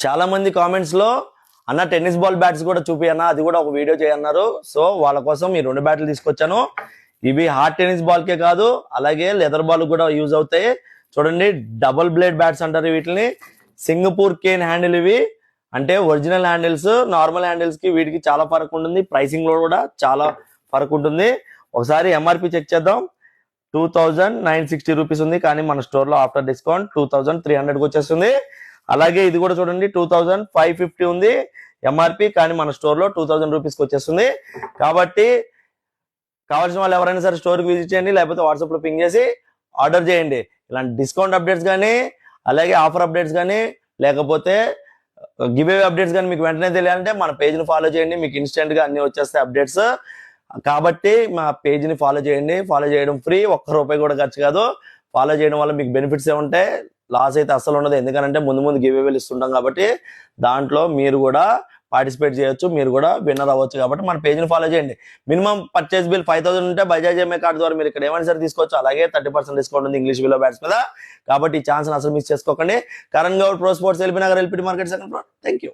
చాలా మంది కామెంట్స్ లో అన్న టెన్నిస్ బాల్ బ్యాట్స్ కూడా చూపియన్నా, అది కూడా ఒక వీడియో చేయన్నారు. సో వాళ్ళ కోసం ఈ 2 బ్యాట్లు తీసుకొచ్చాను. ఇవి హార్డ్ టెన్నిస్ బాల్ కే కాదు, అలాగే లెదర్ బాల్ కూడా యూజ్ అవుతాయి. చూడండి, డబుల్ బ్లేడ్ బ్యాట్స్ అంటారు వీటిని. సింగపూర్ కేన్ హ్యాండిల్ ఇవి, అంటే ఒరిజినల్ హ్యాండిల్స్ నార్మల్ హ్యాండిల్స్ కి వీటికి చాలా ఫరక్ ఉంటుంది. ప్రైసింగ్ లో కూడా చాలా ఫరక్ ఉంటుంది. ఒకసారి ఎంఆర్పి చెక్ చేద్దాం. 2960 రూపీస్ ఉంది, కానీ మన స్టోర్ లో ఆఫ్టర్ డిస్కౌంట్ 2300 వచ్చేస్తుంది. అలాగే ఇది కూడా చూడండి, 2550 ఉంది ఎంఆర్పి, కానీ మన స్టోర్ లో 2000 రూపీస్ కి వచ్చేస్తుంది. కాబట్టి కావాల్సిన వాళ్ళు ఎవరైనా సరే స్టోర్ కి విజిట్ చేయండి, లేకపోతే వాట్సాప్ లో పింగ్ చేసి ఆర్డర్ చేయండి. ఇలాంటి డిస్కౌంట్ అప్డేట్స్ కానీ, అలాగే ఆఫర్ అప్డేట్స్ కానీ, లేకపోతే గివ్ అవే అప్డేట్స్ కానీ మీకు వెంటనే తెలియాలంటే మన పేజ్ ని ఫాలో చేయండి. మీకు ఇన్స్టెంట్ గా అన్ని వచ్చేస్తాయి అప్డేట్స్. కాబట్టి మా పేజ్ ని ఫాలో చేయండి. ఫాలో చేయడం ఫ్రీ, ₹1 కూడా ఖర్చు కాదు. ఫాలో చేయడం వల్ల మీకు బెనిఫిట్స్ ఏముంటాయి, లాస్ అయితే అస్సలు ఉండదు. ఎందుకంటే ముందు గివ్ అవేలు ఇస్తుంటాం కాబట్టి దాంట్లో మీరు కూడా పార్టిసిపేట్ చేయొచ్చు, మీరు కూడా విన్నర్ అవ్వచ్చు. కాబట్టి మన పేజ్ ని ఫాలో చేయండి. మినిమం పర్చేస్ బిల్ 5000 ఉంటే బజాజ్ ఈఎంఐ కార్డు ద్వారా మీరు ఇక్కడ ఏమైనా సరే తీసుకోవచ్చు. అలాగే 30% డిస్కౌంట్ ఉంది ఇంగ్లీష్ విలో బ్యాట్స్ మీద. కాబట్టి ఈ ఛాన్స్ అసలు మిస్ చేసుకోకండి. Karan Goud pro sports, LB Nagar, LPT market second floor. Thank you.